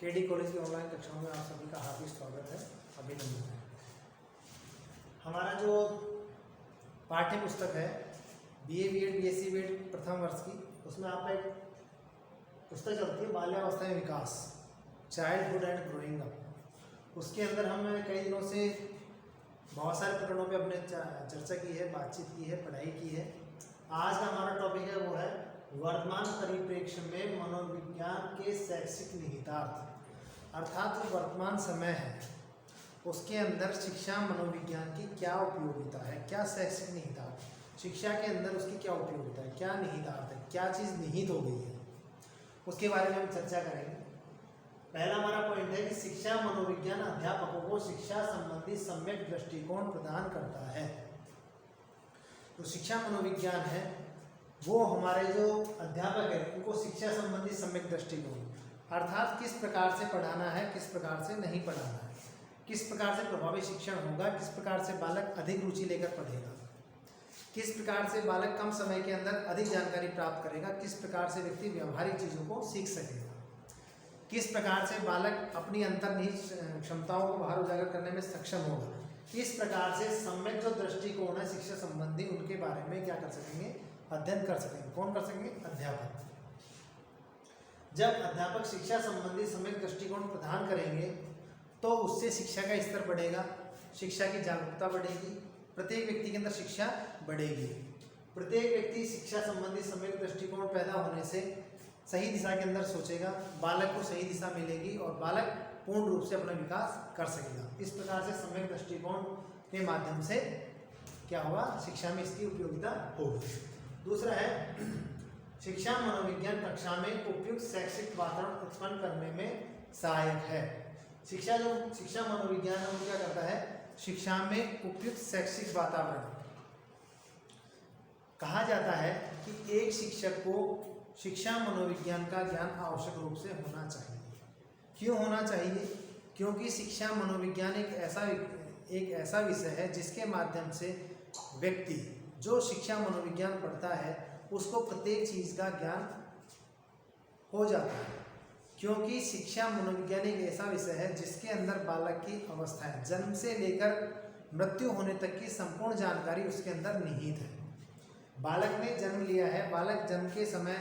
KD college की online कक्षाओं में आप सभी का हार्दिक स्वागत है, अभिनंदन है। हमारा जो पाठ्य पुस्तक है BA BEd BSc BEd प्रथम वर्ष की, उसमें आपका एक पुस्तक चलती है बाल्यावस्था में विकास, चाइल्डहुड एंड ग्रोइंग अप। उसके अंदर हमने कई दिनों से बहुत सारे प्रकरणों पे अपने चर्चा की है, बातचीत की है, पढ़ाई की है। आज का हमारा टॉपिक है वो है वर्तमान परिप्रेक्ष्य में मनोविज्ञान के शैक्षिक निहितार्थ। अर्थात जो वर्तमान समय है उसके अंदर शिक्षा मनोविज्ञान की क्या उपयोगिता है, क्या शैक्षिक निहितार्थ, शिक्षा के अंदर उसकी क्या उपयोगिता है, क्या निहितार्थ है, क्या चीज़ निहित हो गई है, उसके बारे में हम चर्चा करेंगे। पहला हमारा पॉइंट है कि शिक्षा मनोविज्ञान अध्यापकों को शिक्षा संबंधी सम्यक दृष्टिकोण प्रदान करता है। तो शिक्षा मनोविज्ञान है वो हमारे जो अध्यापक है उनको शिक्षा संबंधी सम्यक दृष्टिकोण, अर्थात किस प्रकार से पढ़ाना है, किस प्रकार से नहीं पढ़ाना है, किस प्रकार से प्रभावी शिक्षण होगा, किस प्रकार से बालक अधिक रुचि लेकर पढ़ेगा, किस प्रकार से बालक कम समय के अंदर अधिक जानकारी प्राप्त करेगा, किस प्रकार से व्यक्ति व्यवहारिक चीज़ों को सीख सकेगा, किस प्रकार से बालक अपनी अंतर्निहित क्षमताओं को बाहर उजागर करने में सक्षम होगा। इस प्रकार से सम्यक जो दृष्टिकोण है शिक्षा संबंधी उनके बारे में क्या कर सकेंगे, अध्ययन कर सकेंगे। कौन कर सकेंगे? अध्यापक। जब अध्यापक शिक्षा संबंधी सम्यक दृष्टिकोण प्रदान करेंगे तो उससे शिक्षा का स्तर बढ़ेगा, शिक्षा की जागरूकता बढ़ेगी, प्रत्येक व्यक्ति के अंदर शिक्षा बढ़ेगी। प्रत्येक व्यक्ति शिक्षा संबंधी सम्यक दृष्टिकोण पैदा होने से सही दिशा के अंदर सोचेगा, बालक को सही दिशा मिलेगी और बालक पूर्ण रूप से अपना विकास कर सकेगा। इस प्रकार से सम्यक दृष्टिकोण के माध्यम से क्या होगा, शिक्षा में इसकी उपयोगिता होगी। दूसरा है शिक्षा मनोविज्ञान कक्षा में उपयुक्त शैक्षिक वातावरण उत्पन्न करने में सहायक है। शिक्षा मनोविज्ञान है वो क्या करता है, शिक्षा में उपयुक्त शैक्षिक वातावरण। कहा जाता है कि एक शिक्षक को शिक्षा मनोविज्ञान का ज्ञान आवश्यक रूप से होना चाहिए। क्यों होना चाहिए? क्योंकि शिक्षा मनोविज्ञान एक ऐसा विषय है जिसके माध्यम से व्यक्ति जो शिक्षा मनोविज्ञान पढ़ता है उसको प्रत्येक चीज़ का ज्ञान हो जाता है। क्योंकि शिक्षा मनोविज्ञान एक ऐसा विषय है जिसके अंदर बालक की अवस्थाएं जन्म से लेकर मृत्यु होने तक की संपूर्ण जानकारी उसके अंदर निहित है। बालक ने जन्म लिया है, बालक जन्म के समय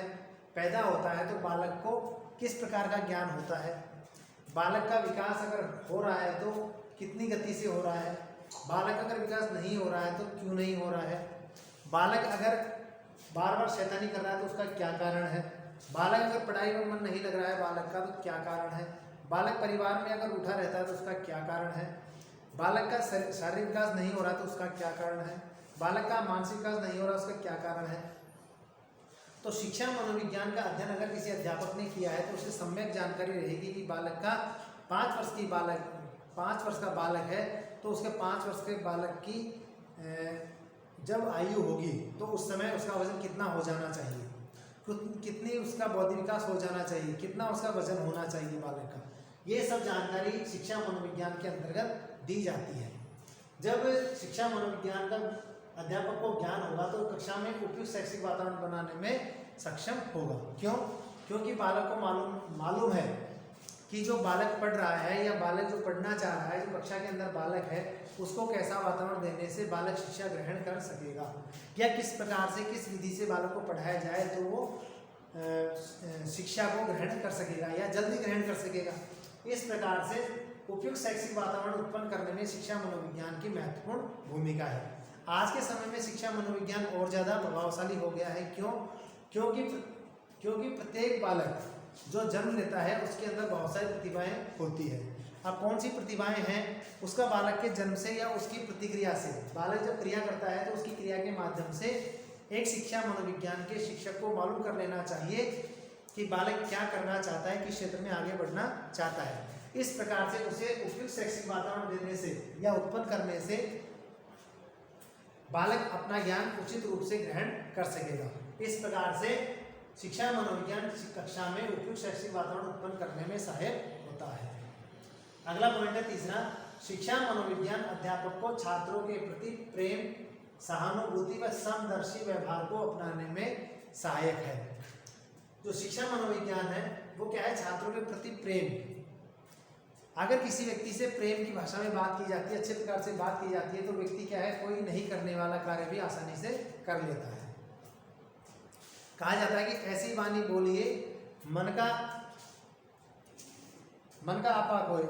पैदा होता है तो बालक को किस प्रकार का ज्ञान होता है, बालक का विकास अगर हो रहा है तो कितनी गति से हो रहा है, बालक अगर विकास नहीं हो रहा है तो क्यों नहीं हो रहा है, बालक अगर बार बार शैतानी कर रहा है तो उसका क्या कारण है, बालक अगर पढ़ाई में मन नहीं लग रहा है बालक का तो क्या कारण है, बालक परिवार में अगर उठा रहता है तो उसका क्या कारण है, बालक का शारीरिक विकास नहीं हो रहा तो उसका क्या कारण है, बालक का मानसिक विकास नहीं हो रहा उसका क्या कारण है। तो शिक्षा मनोविज्ञान का अध्ययन अगर किसी अध्यापक ने किया है तो उसे सम्यक जानकारी रहेगी कि बालक का 5 वर्ष का बालक है तो उसके 5 वर्ष के बालक की जब आयु होगी तो उस समय उसका वजन कितना हो जाना चाहिए, कितनी उसका बौद्धिक विकास हो जाना चाहिए, कितना उसका वजन होना चाहिए बालक का। ये सब जानकारी शिक्षा मनोविज्ञान के अंतर्गत दी जाती है। जब शिक्षा मनोविज्ञान का अध्यापक को ज्ञान होगा तो कक्षा में उपयुक्त शैक्षिक वातावरण बनाने में सक्षम होगा। क्यों? क्योंकि बालक को मालूम है कि जो बालक पढ़ रहा है या बालक जो पढ़ना चाह रहा है, जो कक्षा के अंदर बालक है उसको कैसा वातावरण देने से बालक शिक्षा ग्रहण कर सकेगा, या किस प्रकार से किस विधि से बालक को पढ़ाया जाए तो वो शिक्षा को ग्रहण कर सकेगा या जल्दी ग्रहण कर सकेगा। इस प्रकार से उपयुक्त शैक्षिक वातावरण उत्पन्न करने में शिक्षा मनोविज्ञान की महत्वपूर्ण भूमिका है। आज के समय में शिक्षा मनोविज्ञान और ज़्यादा प्रभावशाली हो गया है। क्यों? क्योंकि प्रत्येक बालक जो जन्म लेता है उसके अंदर बहुत सारी प्रतिभाएं होती है। अब कौन सी प्रतिभाएं हैं, उसका बालक के जन्म से या उसकी प्रतिक्रिया से, बालक जब क्रिया करता है तो उसकी क्रिया के माध्यम से एक शिक्षा मनोविज्ञान के शिक्षक को मालूम कर लेना चाहिए कि बालक क्या करना चाहता है, किस क्षेत्र में आगे बढ़ना चाहता है। इस प्रकार से उसे उपयुक्त शैक्षिक वातावरण देने से या उत्पन्न करने से बालक अपना ज्ञान उचित रूप से ग्रहण कर सकेगा। इस प्रकार से शिक्षा मनोविज्ञान कक्षा में उपयुक्त शैक्षिक वातावरण उत्पन्न करने में सहायक होता है। अगला पॉइंट है तीसरा, शिक्षा मनोविज्ञान अध्यापक को छात्रों के प्रति प्रेम, सहानुभूति व समदर्शी व्यवहार को अपनाने में सहायक है। जो शिक्षा मनोविज्ञान है वो क्या है, छात्रों के प्रति प्रेम, अगर किसी व्यक्ति से प्रेम की भाषा में बात की जाती है, अच्छे प्रकार से बात की जाती है, तो व्यक्ति क्या है, कोई नहीं करने वाला कार्य भी आसानी से कर लेता है। कहा जाता है कि ऐसी वाणी बोलिए मन का आपा होए,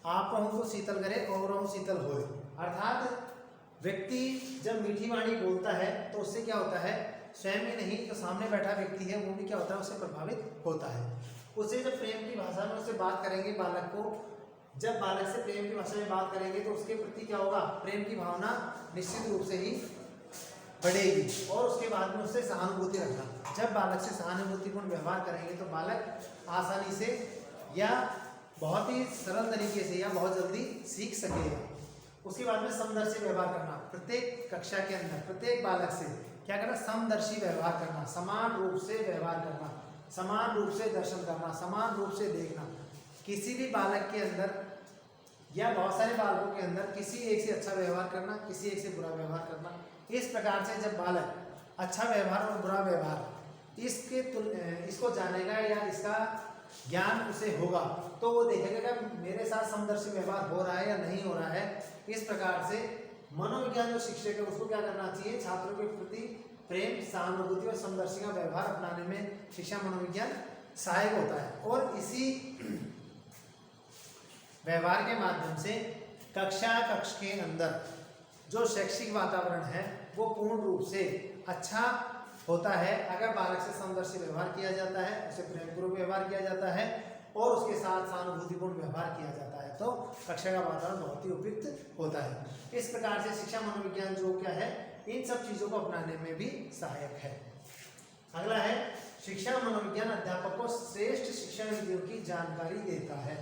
आप हूँ तो शीतल करे और हूँ शीतल होए। अर्थात व्यक्ति जब मीठी वाणी बोलता है तो उससे क्या होता है, स्वयं ही नहीं जो सामने बैठा व्यक्ति है वो भी क्या होता है, उससे प्रभावित होता है। उससे जब प्रेम की भाषा में उससे बात करेंगे बालक को, जब बालक से प्रेम की भाषा में बात करेंगे तो उसके प्रति क्या होगा, प्रेम की भावना निश्चित रूप से ही बढ़ेगी और उसके बाद में उससे सहानुभूति रखना। जब बालक से सहानुभूतिपूर्ण व्यवहार करेंगे तो बालक आसानी से या बहुत ही सरल तरीके से या बहुत जल्दी सीख सकेगा। उसके बाद में समदर्शी व्यवहार करना, प्रत्येक कक्षा के अंदर प्रत्येक बालक से क्या करना, समदर्शी व्यवहार करना, समान रूप से व्यवहार करना, समान रूप से दर्शन करना, समान रूप से देखना। किसी भी बालक के अंदर या बहुत सारे बालकों के अंदर किसी एक से अच्छा व्यवहार करना, किसी एक से बुरा व्यवहार करना। इस प्रकार से जब बालक अच्छा व्यवहार और बुरा व्यवहार इसको जानेगा या इसका ज्ञान उसे होगा तो वो देखेगा कि मेरे साथ समदर्शी व्यवहार हो रहा है या नहीं हो रहा है। इस प्रकार से मनोविज्ञान जो शिक्षक है उसको क्या करना चाहिए, छात्रों के प्रति प्रेम, सहानुभूति और समदर्शी का व्यवहार अपनाने में शिक्षा मनोविज्ञान सहायक होता है। और इसी व्यवहार के माध्यम से कक्ष के अंदर जो शैक्षिक वातावरण है वो पूर्ण रूप से अच्छा होता है अगर बालक से समदर्शी व्यवहार किया जाता है, उसे प्रेमपूर्वक व्यवहार किया जाता है और उसके साथ सहानुभूतिपूर्ण व्यवहार किया जाता है, तो कक्षा का वातावरण बहुत ही उपयुक्त होता है। इस प्रकार से शिक्षा मनोविज्ञान जो क्या है, इन सब चीज़ों को अपनाने में भी सहायक है। अगला है, शिक्षा मनोविज्ञान अध्यापक को श्रेष्ठ शिक्षण विधियों की जानकारी देता है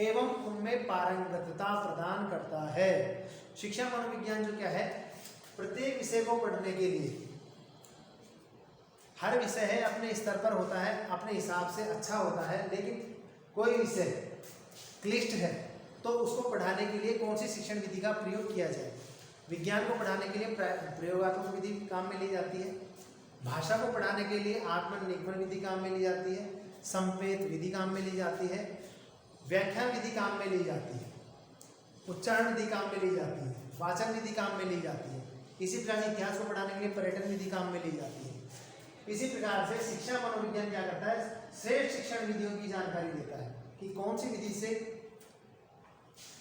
एवं उनमें पारंगतता प्रदान करता है। शिक्षा मनोविज्ञान जो क्या है, प्रत्येक विषय को पढ़ने के लिए, हर विषय है अपने स्तर पर होता है, अपने हिसाब से अच्छा होता है, लेकिन कोई विषय क्लिष्ट है तो उसको पढ़ाने के लिए कौन सी शिक्षण विधि का प्रयोग किया जाए। विज्ञान को पढ़ाने के लिए प्रयोगात्मक विधि काम में ली जाती है, भाषा को पढ़ाने के लिए आत्मन निगमन विधि काम में ली जाती है, संपेत विधि काम में ली जाती है, व्याख्यान विधि काम में ली जाती है, उच्चारण विधि काम में ली जाती है, वाचन विधि काम में ली जाती है। इसी प्रकार इतिहास को पढ़ाने के लिए पर्यटन विधि काम में ली जाती है। इसी प्रकार से शिक्षा मनोविज्ञान क्या करता है, श्रेष्ठ शिक्षण विधियों की जानकारी देता है कि कौन सी विधि से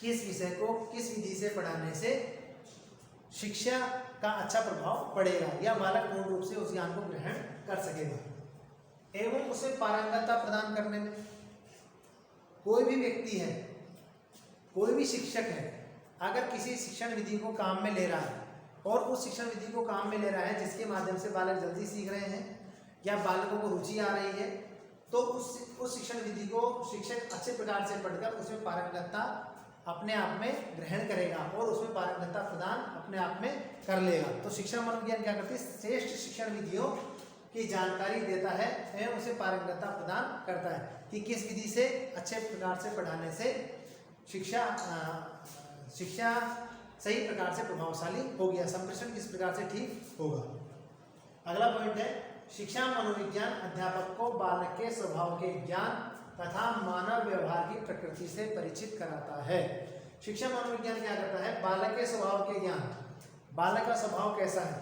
किस विषय को किस विधि से पढ़ाने से शिक्षा का अच्छा प्रभाव पड़ेगा या बालक पूर्ण रूप से उस ज्ञान को ग्रहण कर सकेगा एवं उसे पारंगतता प्रदान करने में। कोई भी व्यक्ति है, कोई भी शिक्षक है, अगर किसी शिक्षण विधि को काम में ले रहा है और उस शिक्षण विधि को काम में ले रहा है जिसके माध्यम से बालक जल्दी सीख रहे हैं या बालकों को रुचि आ रही है, तो उस शिक्षण विधि को शिक्षक अच्छे प्रकार से पढ़कर उसमें पारंगतता अपने आप में ग्रहण करेगा और उसमें पारंगतता प्रदान अपने आप में कर लेगा। तो शिक्षा मनोविज्ञान क्या करती है, श्रेष्ठ शिक्षण विधियों की जानकारी देता है एवं उसे पारंगतता प्रदान करता है कि किस विधि से अच्छे प्रकार से पढ़ाने से शिक्षा सही प्रकार से प्रभावशाली होगी, संप्रेषण किस प्रकार से ठीक होगा। अगला पॉइंट है, शिक्षा मनोविज्ञान अध्यापक को बालक के स्वभाव के ज्ञान तथा मानव व्यवहार की प्रकृति से परिचित कराता है। शिक्षा मनोविज्ञान क्या करता है, बालक के स्वभाव के ज्ञान, बालक का स्वभाव कैसा है,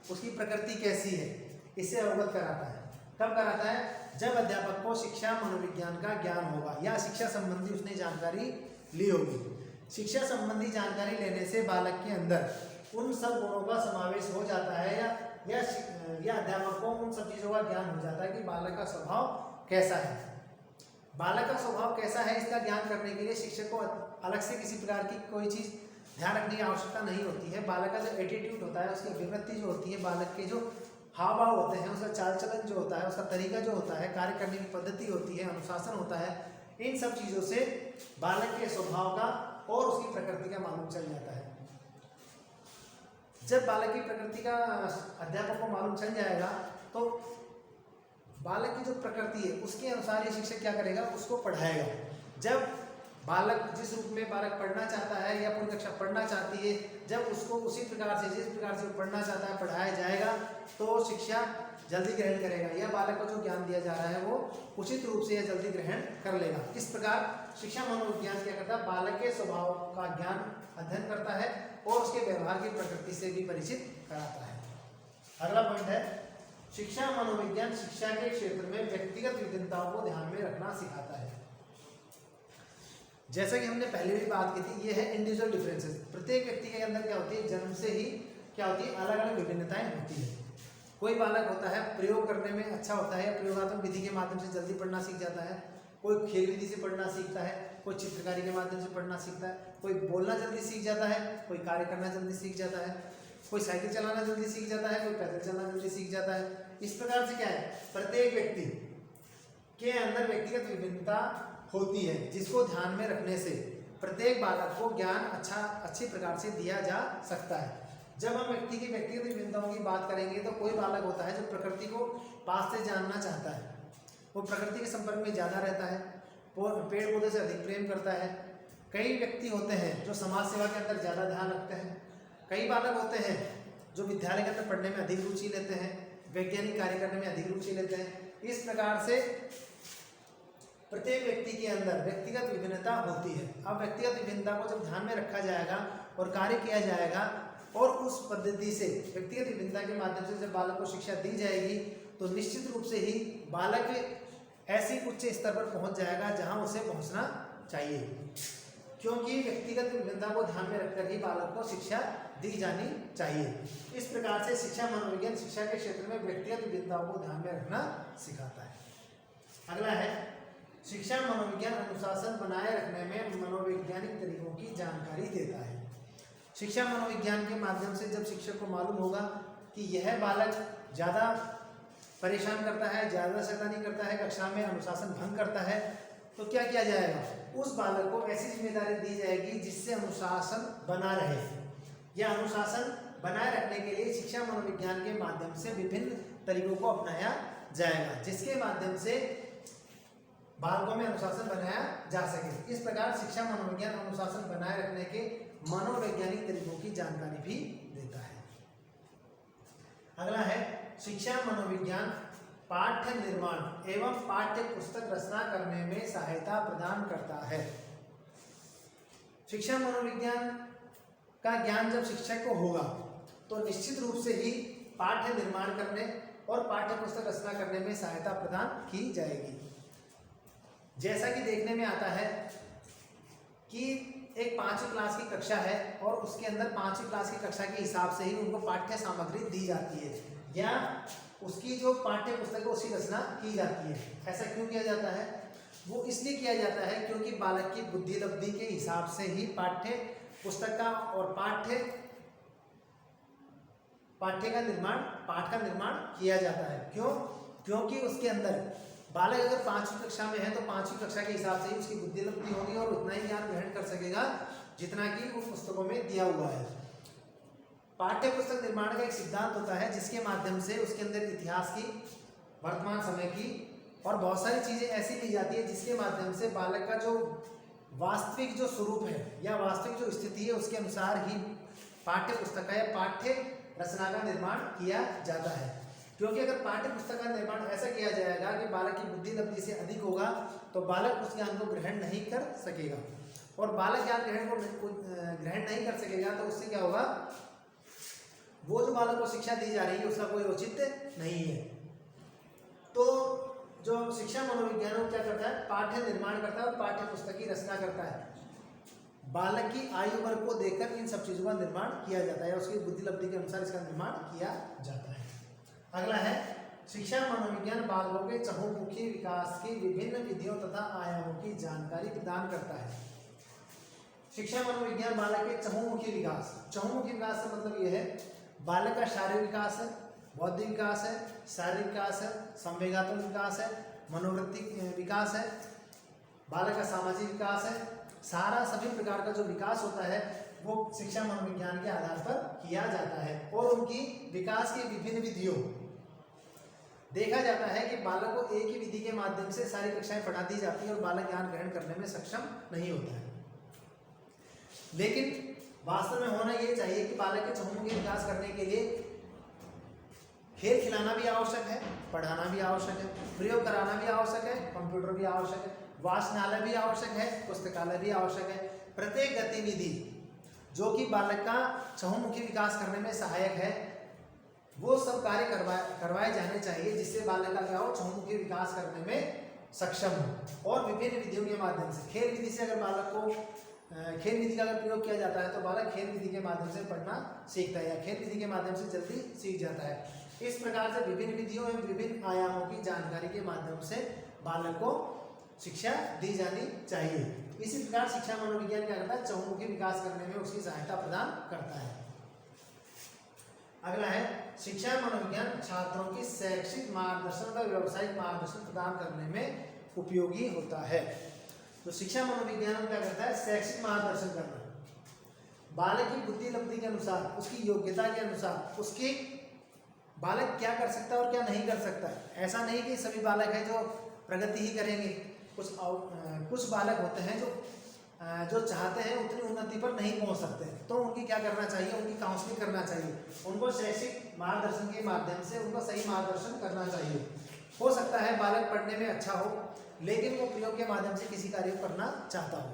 उसकी प्रकृति कैसी है, इससे अवगत कराता है। कब कराता है, जब अध्यापक को शिक्षा मनोविज्ञान का ज्ञान होगा या शिक्षा संबंधी उसने जानकारी ली होगी। शिक्षा संबंधी जानकारी लेने से बालक के अंदर उन सब गुणों का समावेश हो जाता है या अध्यापक को उन सब चीज़ों का ज्ञान हो जाता है कि बालक का स्वभाव कैसा है। बालक का स्वभाव कैसा है इसका ज्ञान करने के लिए शिक्षक को अलग से किसी प्रकार की कोई चीज़ ध्यान रखने की आवश्यकता नहीं होती है। बालक का जो एटीट्यूड होता है, उसकी अभिव्यक्ति जो होती है, बालक के जो हाव भाव होते हैं, उसका चाल चलन जो होता है, उसका तरीका जो होता है, कार्य करने की पद्धति होती है, अनुशासन होता है, इन सब चीज़ों से बालक के स्वभाव का और उसकी प्रकृति का मालूम चल जाता है। जब बालक की प्रकृति का अध्यापक को मालूम चल जाएगा तो बालक की जो प्रकृति है उसके अनुसार ये शिक्षक क्या करेगा, उसको पढ़ाएगा। जब बालक जिस रूप में बालक पढ़ना चाहता है या पूरी कक्षा पढ़ना चाहती है, जब उसको उसी प्रकार से जिस प्रकार से पढ़ना चाहता है पढ़ाया जाएगा तो शिक्षा जल्दी ग्रहण करेगा, या बालक को जो ज्ञान दिया जा रहा है वो उचित रूप से या जल्दी ग्रहण कर लेगा। इस प्रकार शिक्षा मनोविज्ञान क्या करता है, बालक के स्वभाव का ज्ञान अध्ययन करता है और उसके व्यवहार की प्रकृति से भी परिचित कराता है। अगला पॉइंट है, शिक्षा मनोविज्ञान शिक्षा के क्षेत्र में व्यक्तिगत विभिन्नताओं को ध्यान में रखना सिखाता है। जैसा कि हमने पहले भी बात की थी, ये है इंडिविजुअल डिफरेंसेस। प्रत्येक व्यक्ति के अंदर क्या होती है, जन्म से ही क्या होती है, अलग अलग विभिन्नताएं होती है। कोई बालक होता है प्रयोग करने में अच्छा होता है, प्रयोगात्मक विधि के माध्यम से जल्दी पढ़ना सीख जाता है। कोई खेल विधि से पढ़ना सीखता है, कोई चित्रकारी के माध्यम से पढ़ना सीखता है, कोई बोलना जल्दी सीख जाता है, कोई कार्य करना जल्दी सीख जाता है, कोई साइकिल चलाना जल्दी सीख जाता है, कोई पैदल चलना जल्दी सीख जाता है। इस प्रकार से क्या है, प्रत्येक व्यक्ति के अंदर व्यक्तिगत विभिन्नता होती है, जिसको ध्यान में रखने से प्रत्येक बालक को ज्ञान अच्छी प्रकार से दिया जा सकता है। जब हम व्यक्ति की व्यक्तिगत विभिन्नताओं की बात करेंगे तो कोई बालक होता है जो प्रकृति को पास से जानना चाहता है, वो प्रकृति के संपर्क में ज़्यादा रहता है, पेड़ पौधे से अधिक प्रेम करता है। कई व्यक्ति होते हैं जो समाज सेवा के अंदर ज़्यादा ध्यान रखते हैं। कई बालक होते हैं जो विद्यालय के अंदर पढ़ने में अधिक रुचि लेते हैं, वैज्ञानिक कार्य करने में अधिक रुचि लेते हैं। इस प्रकार से प्रत्येक व्यक्ति के अंदर व्यक्तिगत विभिन्नता होती है। अब व्यक्तिगत विभिन्नता को जब ध्यान में रखा जाएगा और कार्य किया जाएगा और उस पद्धति से व्यक्तिगत विभिन्नता के माध्यम से जब बालक को शिक्षा दी जाएगी तो निश्चित रूप से ही बालक ऐसी उच्च स्तर पर पहुंच जाएगा जहां उसे पहुंचना चाहिए, क्योंकि व्यक्तिगत विभिन्नता को ध्यान में रखकर ही बालक को शिक्षा दी जानी चाहिए। इस प्रकार से शिक्षा मनोविज्ञान शिक्षा के क्षेत्र में व्यक्तिगत विभिन्नताओं को ध्यान में रखना सिखाता है। अगला है, शिक्षा मनोविज्ञान अनुशासन बनाए रखने में मनोवैज्ञानिक तरीकों की जानकारी देता है। शिक्षा मनोविज्ञान के माध्यम से जब शिक्षक को मालूम होगा कि यह बालक ज़्यादा परेशान करता है, ज़्यादा शैतानी करता है, कक्षा में अनुशासन भंग करता है, तो क्या किया जाएगा, उस बालक को ऐसी जिम्मेदारी दी जाएगी जिससे अनुशासन बना रहे। यह अनुशासन बनाए रखने के लिए शिक्षा मनोविज्ञान के माध्यम से विभिन्न तरीकों को अपनाया जाएगा, जिसके माध्यम से बालकों में अनुशासन बनाया जा सके। इस प्रकार शिक्षा मनोविज्ञान अनुशासन बनाए रखने के मनोवैज्ञानिक तरीकों की जानकारी भी देता है। अगला है, शिक्षा मनोविज्ञान पाठ्य निर्माण एवं पाठ्य पुस्तक रचना करने में सहायता प्रदान करता है। शिक्षा मनोविज्ञान का ज्ञान जब शिक्षक को होगा तो निश्चित रूप से ही पाठ्य निर्माण करने और पाठ्य पुस्तक रचना करने में सहायता प्रदान की जाएगी। जैसा कि देखने में आता है कि एक 5वीं क्लास की कक्षा है और उसके अंदर 5वीं क्लास की कक्षा के हिसाब से ही उनको पाठ्य सामग्री दी जाती है या उसकी जो पाठ्य पुस्तक है उसकी रचना की जाती है। ऐसा क्यों किया जाता है? वो इसलिए किया जाता है क्योंकि बालक की बुद्धि लब्धि के हिसाब से ही पाठ्य पुस्तक का और पाठ का निर्माण किया जाता है। क्यों? क्योंकि उसके अंदर बालक अगर 5वीं कक्षा में है तो 5वीं कक्षा के हिसाब से ही उसकी बुद्धि लब्धि होगी और उतना ही ज्ञान ग्रहण कर सकेगा जितना कि उस पुस्तकों में दिया हुआ है। पाठ्य पुस्तक निर्माण का एक सिद्धांत होता है जिसके माध्यम से उसके अंदर इतिहास की, वर्तमान समय की और बहुत सारी चीज़ें ऐसी ली जाती है जिसके माध्यम से बालक का जो वास्तविक जो स्वरूप है या वास्तविक जो स्थिति है उसके अनुसार ही पाठ्य पुस्तक का या पाठ्य रचना का निर्माण किया जाता है। क्योंकि अगर पाठ्य पुस्तक का निर्माण ऐसा किया जाएगा कि बालक की बुद्धि लब्धि से अधिक होगा तो बालक उस ज्ञान को ग्रहण नहीं कर सकेगा और बालक ज्ञान ग्रहण नहीं कर सकेगा तो उससे क्या होगा, वो जो बालक को शिक्षा दी जा रही है उसका कोई औचित्य नहीं है। तो जो शिक्षा मनोविज्ञान वो क्या करता है, पाठ्य निर्माण करता है और पाठ्य पुस्तक की रचना करता है। बालक की आयु वर्ग को देखकर इन सब चीज़ों का निर्माण किया जाता है, उसकी बुद्धि लब्धि के अनुसार इसका निर्माण किया जाता है। अगला है, शिक्षा मनोविज्ञान बालकों के चहुमुखी विकास की विभिन्न विधियों तथा आयामों की जानकारी प्रदान करता है। शिक्षा मनोविज्ञान बालक के चहुमुखी विकास से मतलब यह है बालक का शारीरिक विकास है, बौद्धिक विकास है, शारीरिक विकास है, संवेगात्मक विकास है, मनोवृत्तिक विकास है, बालक का सामाजिक विकास है। सारा सभी प्रकार का जो विकास होता है वो शिक्षा मनोविज्ञान के आधार पर किया जाता है और उनकी विकास की विभिन्न विधियों देखा जाता है कि बालक को एक ही विधि के माध्यम से सारी कक्षाएं पढ़ा दी जाती है और बालक ज्ञान ग्रहण करने में सक्षम नहीं होता है। लेकिन वास्तव में होना ये चाहिए कि बालक के चहुमुखी विकास करने के लिए खेल खिलाना भी आवश्यक है, पढ़ाना भी आवश्यक है, प्रयोग कराना भी आवश्यक है, कंप्यूटर भी आवश्यक है, वाचनालय भी आवश्यक है, पुस्तकालय भी आवश्यक है। प्रत्येक गतिविधि जो कि बालक का चहुमुखी विकास करने में सहायक है, वो सब कार्य करवाए जाने चाहिए, जिससे बालक का क्या हो, चहुमुखी विकास करने में सक्षम हो। और विभिन्न विधियों के माध्यम से, खेल विधि से अगर बालक को खेल विधि का अगर प्रयोग किया जाता है तो बालक खेल विधि के माध्यम से पढ़ना सीखता है, या खेल विधि के माध्यम से जल्दी सीख जाता है। इस प्रकार से विभिन्न विधियों एवं विभिन्न आयामों की जानकारी के माध्यम से बालक को शिक्षा दी जानी चाहिए। इसी प्रकार शिक्षा मनोविज्ञान क्या करता है, चहुमुखी विकास करने में उसकी सहायता प्रदान करता है। अगला है शिक्षा मनोविज्ञान छात्रों की शैक्षिक मार्गदर्शन व व्यावसायिक मार्गदर्शन प्रदान करने में उपयोगी होता है। तो शिक्षा मनोविज्ञान क्या करता है, शैक्षिक मार्गदर्शन करना, बालक की बुद्धि लब्धि के अनुसार, उसकी योग्यता के अनुसार, उसके बालक क्या कर सकता है और क्या नहीं कर सकता है। ऐसा नहीं कि सभी बालक हैं जो प्रगति ही करेंगे, कुछ बालक होते हैं जो चाहते हैं उतनी उन्नति पर नहीं पहुंच सकते, तो उनकी क्या करना चाहिए, उनकी काउंसलिंग करना चाहिए, उनको शैक्षिक मार्गदर्शन के माध्यम से उनको सही मार्गदर्शन करना चाहिए। हो सकता है बालक पढ़ने में अच्छा हो लेकिन वो प्रयोग के माध्यम से किसी कार्य को करना चाहता हो,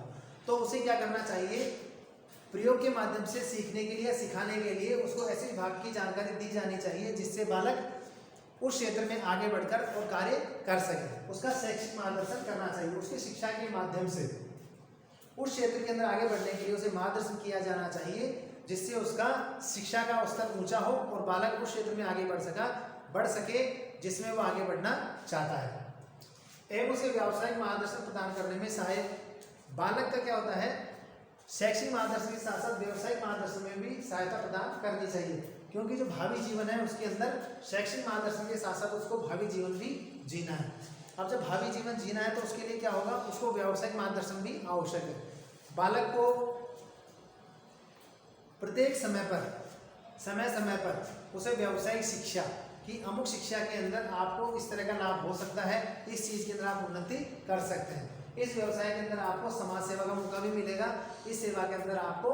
तो उसे क्या करना चाहिए, प्रयोग के माध्यम से सीखने के लिए, सिखाने के लिए उसको ऐसे विभाग की जानकारी दी जानी चाहिए जिससे बालक उस क्षेत्र में आगे बढ़कर और कार्य कर सके। उसका शैक्षिक मार्गदर्शन करना चाहिए, उसकी शिक्षा के माध्यम से उस क्षेत्र के अंदर आगे बढ़ने के लिए उसे मार्गदर्शन किया जाना चाहिए, जिससे उसका शिक्षा का स्तर ऊंचा हो और बालक उस क्षेत्र में आगे बढ़ सके जिसमें वो आगे बढ़ना चाहता है। एवं उसे व्यावसायिक मार्गदर्शन प्रदान करने में सहायक बालक का क्या होता है, शैक्षिक मार्गदर्शन के साथ साथ व्यावसायिक मार्गदर्शन में भी सहायता प्रदान करनी चाहिए, क्योंकि जो भावी जीवन है उसके अंदर शैक्षिक मार्गदर्शन के साथ साथ उसको भावी जीवन भी जीना है। अब जब भावी जीवन जीना है तो उसके लिए क्या होगा, उसको व्यावसायिक मार्गदर्शन भी आवश्यक है। बालक को प्रत्येक समय समय पर उसे व्यावसायिक शिक्षा कि अमुक शिक्षा के अंदर आपको इस तरह का लाभ हो सकता है, इस चीज़ के अंदर आप उन्नति कर सकते हैं, इस व्यवसाय के अंदर आपको समाज सेवा का मौका भी मिलेगा, इस सेवा के अंदर आपको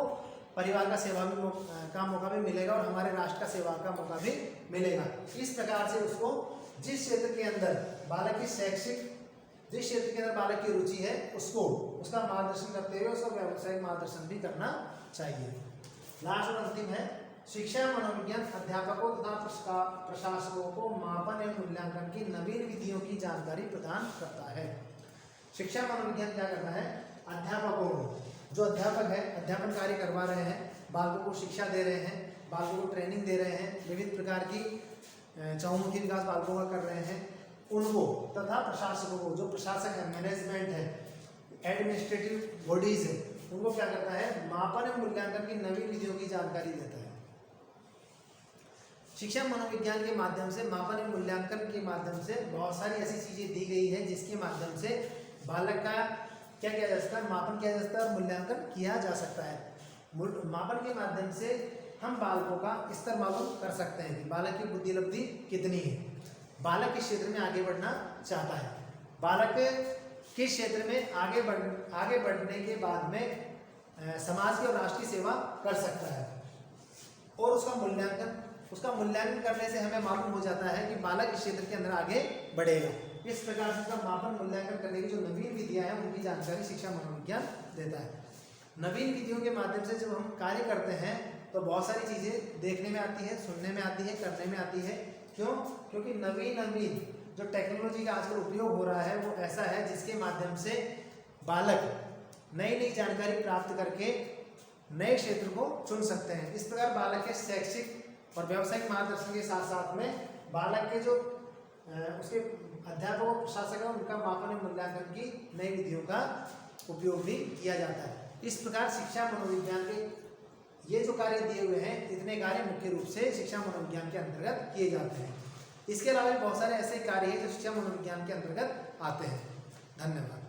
परिवार का सेवा भी का मौका भी मिलेगा और हमारे राष्ट्र का सेवा का मौका भी मिलेगा। इस प्रकार से उसको जिस क्षेत्र के अंदर बालक की जिस क्षेत्र के अंदर बालक की रुचि है उसको उसका मार्गदर्शन करते हुए उसको व्यावसायिक मार्गदर्शन भी करना चाहिए। लास्ट और अंतिम है, शिक्षा मनोविज्ञान अध्यापकों तथा प्रशासकों को मापन एवं मूल्यांकन की नवीन विधियों की जानकारी प्रदान करता है। शिक्षा मनोविज्ञान क्या करता है, अध्यापकों को, जो अध्यापक है अध्यापन कार्य करवा रहे हैं, बालकों को शिक्षा दे रहे हैं, बालकों को ट्रेनिंग दे रहे हैं, विविध प्रकार की चहुमुखी विकास बालकों का कर रहे हैं, उनको तथा प्रशासकों को, जो प्रशासक है, मैनेजमेंट है, एडमिनिस्ट्रेटिव बॉडीज है, उनको क्या करता है, मापन एवं मूल्यांकन की नवीन विधियों की जानकारी देता है। शिक्षा मनोविज्ञान के माध्यम से, मापन एवं मूल्यांकन के माध्यम से बहुत सारी ऐसी चीजें दी गई है जिसके माध्यम से बालक का क्या किया जा सकता है, मापन किया जा सकता है और मूल्यांकन किया जा सकता है। मापन के माध्यम से हम बालकों का स्तर मालूम कर सकते हैं कि बालक की बुद्धि लब्धि कितनी है, बालक किस क्षेत्र में आगे बढ़ना चाहता है, बालक किस क्षेत्र में आगे बढ़ने के बाद में समाज की और राष्ट्र की सेवा कर सकता है, और उसका मूल्यांकन करने से हमें मालूम हो जाता है कि बालक इस क्षेत्र के अंदर आगे बढ़ेगा। इस प्रकार से उसका मापन मूल्यांकन करने की जो नवीन विधियां हैं उनकी जानकारी शिक्षा मनोविज्ञान देता है। नवीन विधियों के माध्यम से जब हम कार्य करते हैं तो बहुत सारी चीजें देखने में आती है, सुनने में आती है, करने में आती है। क्यों? क्योंकि नवीन जो टेक्नोलॉजी का आजकल उपयोग हो रहा है वो ऐसा है जिसके माध्यम से बालक नई जानकारी प्राप्त करके नए क्षेत्र को चुन सकते हैं। इस प्रकार बालक के शैक्षिक और व्यावसायिक मार्गदर्शन के साथ साथ में बालक के जो उसके अध्यापक और प्रशासक है उनका मापन एवं मूल्यांकन की नई विधियों का उपयोग भी किया जाता है। इस प्रकार शिक्षा मनोविज्ञान के ये जो कार्य दिए हुए हैं, इतने कार्य मुख्य रूप से शिक्षा मनोविज्ञान के अंतर्गत किए जाते हैं। इसके अलावा बहुत सारे ऐसे कार्य हैं जो शिक्षा मनोविज्ञान के अंतर्गत आते हैं। धन्यवाद।